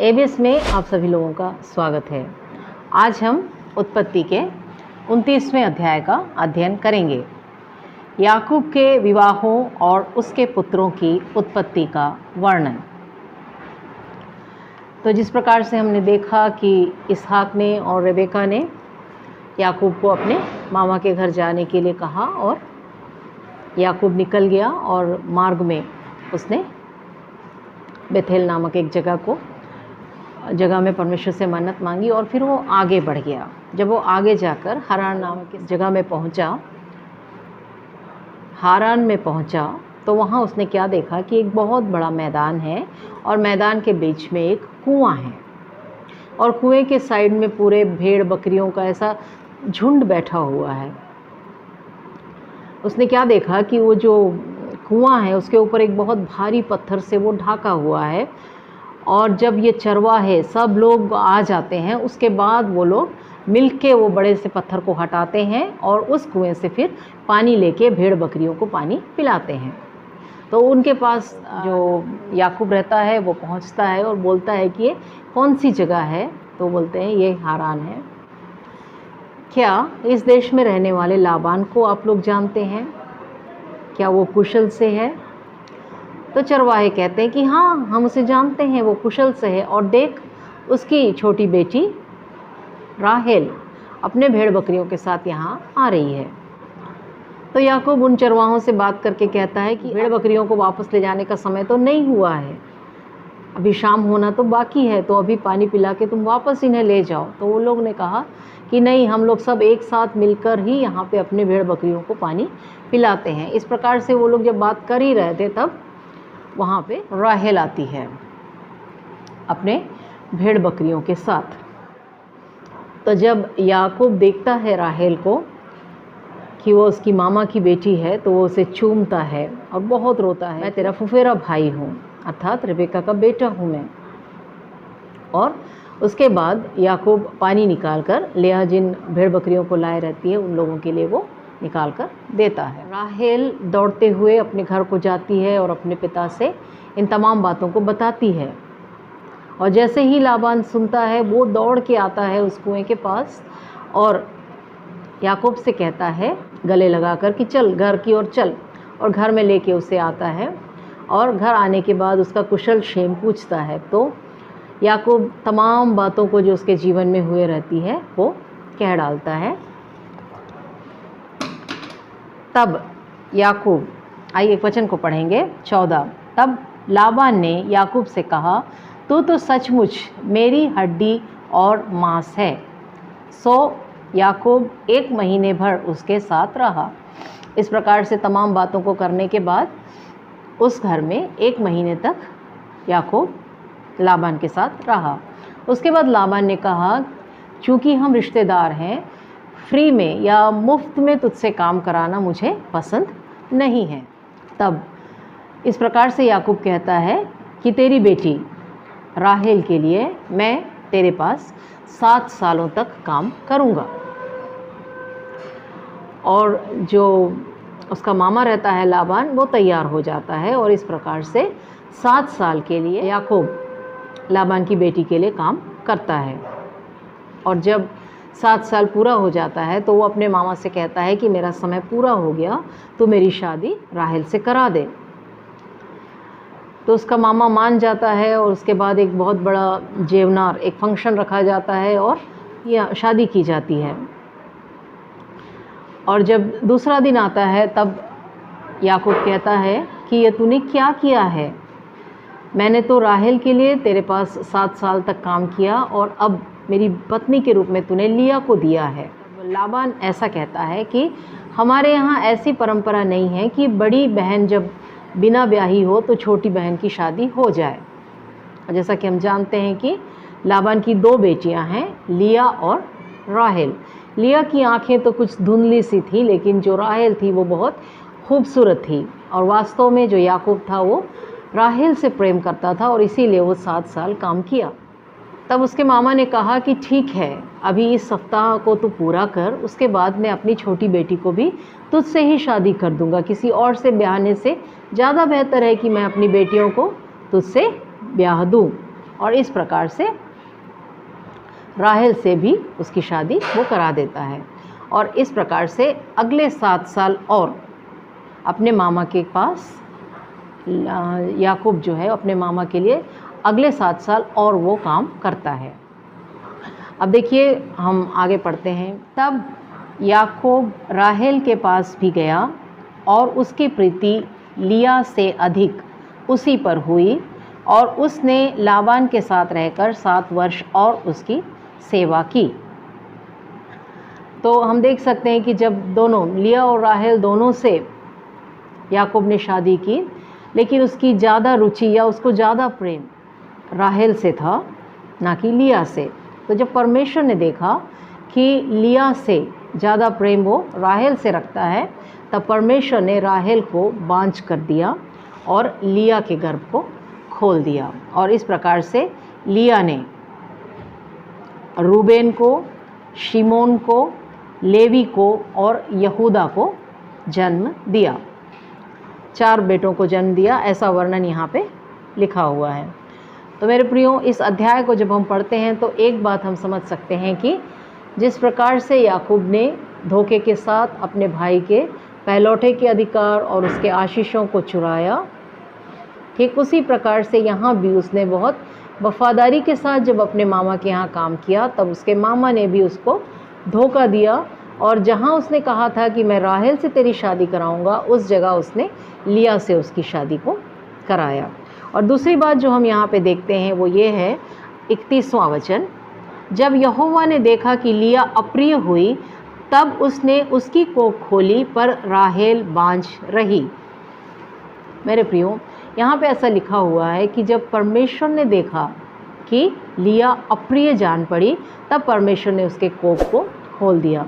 ABS में आप सभी लोगों का स्वागत है। आज हम उत्पत्ति के 29वें अध्याय का अध्ययन करेंगे। याकूब के विवाहों और उसके पुत्रों की उत्पत्ति का वर्णन। तो जिस प्रकार से हमने देखा कि इसहाक ने और रेबेका ने याकूब को अपने मामा के घर जाने के लिए कहा और याकूब निकल गया और मार्ग में उसने बेथेल नामक एक जगह में परमेश्वर से मन्नत मांगी और फिर वो आगे बढ़ गया। जब वो आगे जाकर हारान नामक इस जगह में पहुंचा तो वहाँ उसने क्या देखा कि एक बहुत बड़ा मैदान है और मैदान के बीच में एक कुआं है और कुएं के साइड में पूरे भेड़ बकरियों का ऐसा झुंड बैठा हुआ है। उसने क्या देखा कि वो जो कुआं है उसके ऊपर एक बहुत भारी पत्थर से वो ढका हुआ है और जब ये चरवाहे सब लोग आ जाते हैं उसके बाद वो लोग मिलके वो बड़े से पत्थर को हटाते हैं और उस कुएं से फिर पानी लेके भेड़ बकरियों को पानी पिलाते हैं। तो उनके पास जो याकूब रहता है वो पहुंचता है और बोलता है कि ये कौन सी जगह है। तो बोलते हैं ये हारान है। क्या इस देश में रहने वाले लाबान को आप लोग जानते हैं? क्या वो कुशल से है? तो चरवाहे कहते हैं कि हाँ, हम उसे जानते हैं, वो कुशल से है। और देख, उसकी छोटी बेटी राहेल अपने भेड़ बकरियों के साथ यहाँ आ रही है। तो याकूब उन चरवाहों से बात करके कहता है कि भेड़ बकरियों को वापस ले जाने का समय तो नहीं हुआ है, अभी शाम होना तो बाकी है, तो अभी पानी पिला के तुम वापस इन्हें ले जाओ। तो वो लोग ने कहा कि नहीं, हम लोग सब एक साथ मिलकर ही यहाँ पे अपने भेड़ बकरियों को पानी पिलाते हैं। इस प्रकार से वो लोग जब बात कर ही रहे थे तब वहाँ पे राहेल आती है अपने भेड़ बकरियों के साथ। तो जब याकूब देखता है राहेल को कि वो उसकी मामा की बेटी है तो वो उसे चूमता है और बहुत रोता है, मैं तेरा फुफेरा भाई हूँ, अर्थात रेबेका का बेटा हूँ मैं। और उसके बाद याकूब पानी निकाल कर लेआ जिन भेड़ बकरियों को लाए रहती है उन लोगों के लिए वो निकाल कर देता है। राहेल दौड़ते हुए अपने घर को जाती है और अपने पिता से इन तमाम बातों को बताती है। और जैसे ही लाबान सुनता है वो दौड़ के आता है उस कुएं के पास और याकूब से कहता है गले लगाकर कि चल घर की ओर चल, और घर में लेके उसे आता है। और घर आने के बाद उसका कुशल क्षेम पूछता है। तो याकूब तमाम बातों को जो उसके जीवन में हुए रहती है वो कह डालता है। तब याकूब, आइए एक वचन को पढ़ेंगे 14। तब लाबान ने याकूब से कहा, तू तो सचमुच मेरी हड्डी और मांस है। सो याकूब 1 महीने भर उसके साथ रहा। इस प्रकार से तमाम बातों को करने के बाद उस घर में 1 महीने तक याकूब लाबान के साथ रहा। उसके बाद लाबान ने कहा, चूँकि हम रिश्तेदार हैं, फ्री में या मुफ्त में तुझसे काम कराना मुझे पसंद नहीं है। तब इस प्रकार से याकूब कहता है कि तेरी बेटी राहेल के लिए मैं तेरे पास 7 सालों तक काम करूँगा। और जो उसका मामा रहता है लाबान, वो तैयार हो जाता है और इस प्रकार से 7 साल के लिए याकूब लाबान की बेटी के लिए काम करता है। और जब 7 साल पूरा हो जाता है तो वो अपने मामा से कहता है कि मेरा समय पूरा हो गया, तो मेरी शादी राहेल से करा दे। तो उसका मामा मान जाता है और उसके बाद एक बहुत बड़ा जेवनार, एक फंक्शन रखा जाता है और यह शादी की जाती है। और जब दूसरा दिन आता है तब याकूब कहता है कि ये तूने क्या किया है? मैंने तो राहेल के लिए तेरे पास 7 साल तक काम किया और अब मेरी पत्नी के रूप में तूने लिया को दिया है। लाबान ऐसा कहता है कि हमारे यहाँ ऐसी परंपरा नहीं है कि बड़ी बहन जब बिना ब्याही हो तो छोटी बहन की शादी हो जाए। जैसा कि हम जानते हैं कि लाबान की 2 बेटियां हैं, लिया और राहेल। लिया की आंखें तो कुछ धुंधली सी थी, लेकिन जो राहेल थी वो बहुत खूबसूरत थी। और वास्तव में जो याकूब था वो राहेल से प्रेम करता था और इसीलिए वो 7 साल काम किया। तब उसके मामा ने कहा कि ठीक है, अभी इस सप्ताह को तू पूरा कर, उसके बाद मैं अपनी छोटी बेटी को भी तुझसे ही शादी कर दूंगा। किसी और से ब्याहने से ज़्यादा बेहतर है कि मैं अपनी बेटियों को तुझसे ब्याह दूँ। और इस प्रकार से राहेल से भी उसकी शादी वो करा देता है। और इस प्रकार से अगले 7 साल और अपने मामा के पास याकूब जो है अपने मामा के लिए अगले 7 साल और वो काम करता है। अब देखिए हम आगे पढ़ते हैं। तब याकूब राहेल के पास भी गया और उसकी प्रीति लिया से अधिक उसी पर हुई और उसने लाबान के साथ रहकर 7 वर्ष और उसकी सेवा की। तो हम देख सकते हैं कि जब दोनों लिया और राहेल दोनों से याकूब ने शादी की, लेकिन उसकी ज़्यादा रुचि या उसको ज़्यादा प्रेम राहेल से था ना कि लिया से। तो जब परमेश्वर ने देखा कि लिया से ज़्यादा प्रेम वो राहेल से रखता है, तब परमेश्वर ने राहेल को बांझ कर दिया और लिया के गर्भ को खोल दिया। और इस प्रकार से लिया ने रूबेन को, शिमोन को, लेवी को और यहूदा को जन्म दिया। 4 बेटों को जन्म दिया, ऐसा वर्णन यहाँ पे लिखा हुआ है। तो मेरे प्रियो, इस अध्याय को जब हम पढ़ते हैं तो एक बात हम समझ सकते हैं कि जिस प्रकार से याकूब ने धोखे के साथ अपने भाई के पहलौठे के अधिकार और उसके आशीषों को चुराया, ठीक उसी प्रकार से यहाँ भी उसने बहुत वफादारी के साथ जब अपने मामा के यहाँ काम किया, तब उसके मामा ने भी उसको धोखा दिया और जहाँ उसने कहा था कि मैं राहेल से तेरी शादी कराऊंगा, उस जगह उसने लिया से उसकी शादी को कराया। और दूसरी बात जो हम यहाँ पे देखते हैं वो ये है 31वां वचन, जब यहोवा ने देखा कि लिया अप्रिय हुई, तब उसने उसकी कोख खोली पर राहेल बांझ रही। मेरे प्रियो, यहाँ पे ऐसा लिखा हुआ है कि जब परमेश्वर ने देखा कि लिया अप्रिय जान पड़ी, तब परमेश्वर ने उसके कोख को खोल दिया।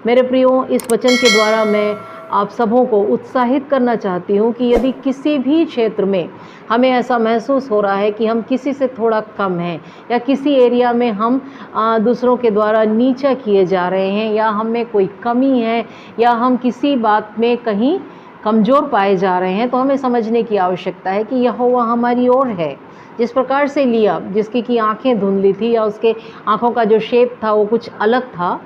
मेरे प्रियो, इस वचन के द्वारा मैं आप सबों को उत्साहित करना चाहती हूँ कि यदि किसी भी क्षेत्र में हमें ऐसा महसूस हो रहा है कि हम किसी से थोड़ा कम हैं या किसी एरिया में हम दूसरों के द्वारा नीचा किए जा रहे हैं या हम में कोई कमी है या हम किसी बात में कहीं कमज़ोर पाए जा रहे हैं, तो हमें समझने की आवश्यकता है कि यहोवा हमारी ओर है। जिस प्रकार से लिया, जिसकी की आँखें धुंधली थी या उसके आँखों का जो शेप था वो कुछ अलग था,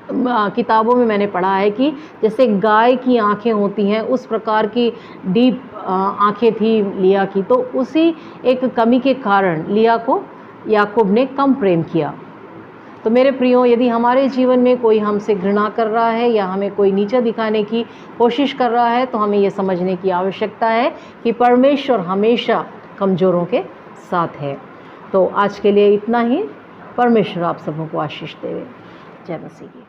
किताबों में मैंने पढ़ा है कि जैसे गाय की आंखें होती हैं उस प्रकार की डीप आंखें थी लिया की। तो उसी एक कमी के कारण लिया को याकूब ने कम प्रेम किया। तो मेरे प्रियो, यदि हमारे जीवन में कोई हमसे घृणा कर रहा है या हमें कोई नीचा दिखाने की कोशिश कर रहा है, तो हमें ये समझने की आवश्यकता है कि परमेश्वर हमेशा कमज़ोरों के साथ है। तो आज के लिए इतना ही। परमेश्वर आप सबों को आशीष देवे। जय मसीह की।